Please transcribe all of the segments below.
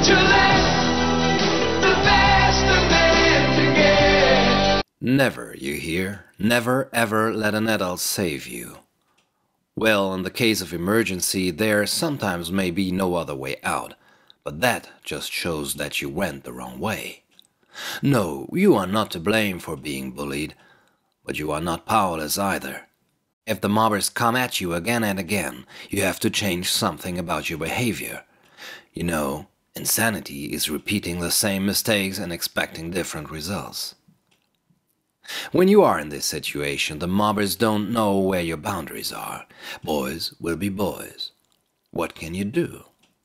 Gillette, the best a man can get. Never, you hear? Never ever let an adult save you. Well, in the case of emergency, there sometimes may be no other way out, but that just shows that you went the wrong way. No, you are not to blame for being bullied, but you are not powerless either. If the mobbers come at you again and again, you have to change something about your behavior. You know, insanity is repeating the same mistakes and expecting different results. When you are in this situation, the mobbers don't know where your boundaries are. Boys will be boys. What can you do?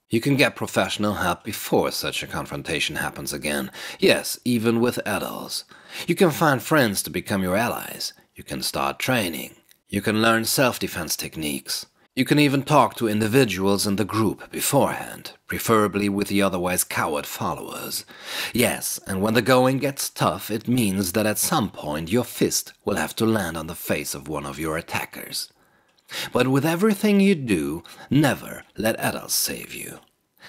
You can get professional help before such a confrontation happens again. Yes, even with adults. You can find friends to become your allies. You can start training. You can learn self-defense techniques. You can even talk to individuals in the group beforehand, preferably with the otherwise coward followers. Yes, and when the going gets tough, it means that at some point your fist will have to land on the face of one of your attackers. But with everything you do, never let adults save you.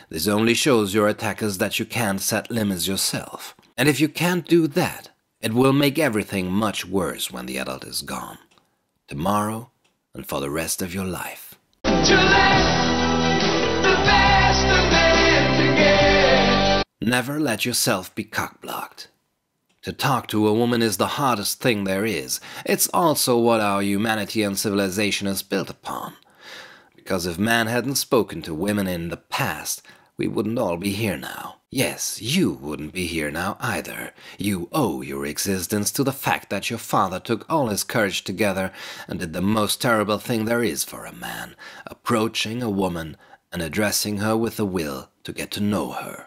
This only shows your attackers that you can't set limits yourself. And if you can't do that, it will make everything much worse when the adult is gone. Tomorrow and for the rest of your life. Gillette, the best a man can get. Never let yourself be cock-blocked. To talk to a woman is the hardest thing there is. It's also what our humanity and civilization is built upon. Because if man hadn't spoken to women in the past, we wouldn't all be here now. Yes, you wouldn't be here now either. You owe your existence to the fact that your father took all his courage together and did the most terrible thing there is for a man, approaching a woman and addressing her with a will to get to know her.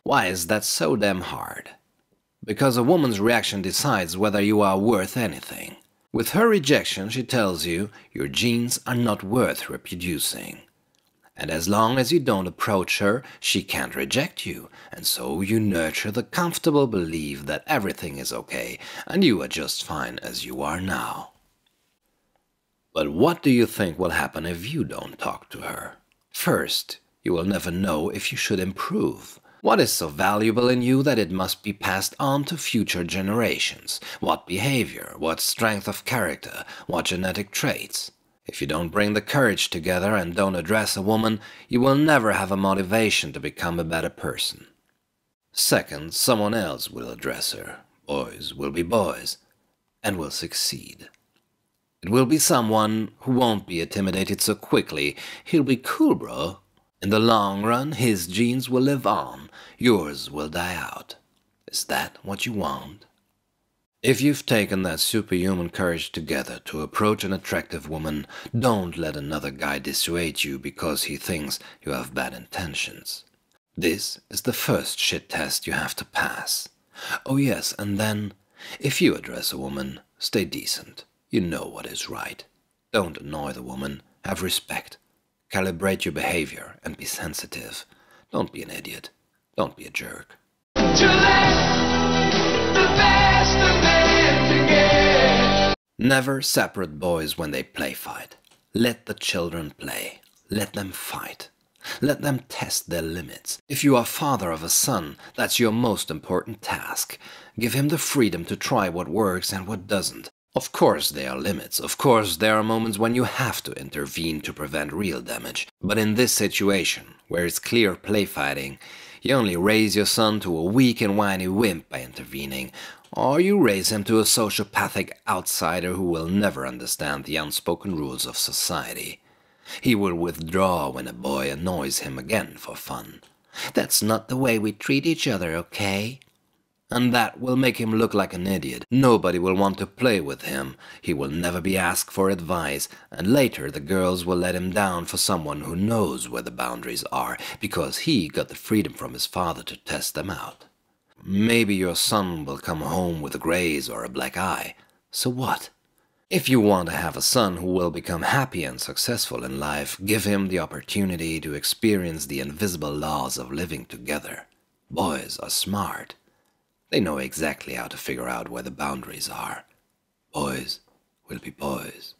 Why is that so damn hard? Because a woman's reaction decides whether you are worth anything. With her rejection, she tells you your genes are not worth reproducing. And as long as you don't approach her, she can't reject you, and so you nurture the comfortable belief that everything is okay and you are just fine as you are now. But what do you think will happen if you don't talk to her? First, you will never know if you should improve. What is so valuable in you that it must be passed on to future generations? What behavior, what strength of character, what genetic traits? If you don't bring the courage together and don't address a woman, you will never have a motivation to become a better person. Second, someone else will address her. Boys will be boys, and will succeed. It will be someone who won't be intimidated so quickly. He'll be cool, bro. In the long run, his genes will live on, yours will die out. Is that what you want? If you've taken that superhuman courage together to approach an attractive woman, don't let another guy dissuade you because he thinks you have bad intentions. This is the first shit test you have to pass. Oh yes, and then, if you address a woman, stay decent. You know what is right. Don't annoy the woman, have respect. Calibrate your behavior and be sensitive. Don't be an idiot. Don't be a jerk. Never separate boys when they play fight. Let the children play. Let them fight. Let them test their limits. If you are father of a son, that's your most important task. Give him the freedom to try what works and what doesn't. Of course there are limits. Of course there are moments when you have to intervene to prevent real damage. But in this situation, where it's clear play fighting, you only raise your son to a weak and whiny wimp by intervening, or you raise him to a sociopathic outsider who will never understand the unspoken rules of society. He will withdraw when a boy annoys him again for fun. That's not the way we treat each other, okay? And that will make him look like an idiot. Nobody will want to play with him. He will never be asked for advice, and later the girls will let him down for someone who knows where the boundaries are, because he got the freedom from his father to test them out. Maybe your son will come home with a graze or a black eye. So what? If you want to have a son who will become happy and successful in life, give him the opportunity to experience the invisible laws of living together. Boys are smart. They know exactly how to figure out where the boundaries are. Boys will be boys.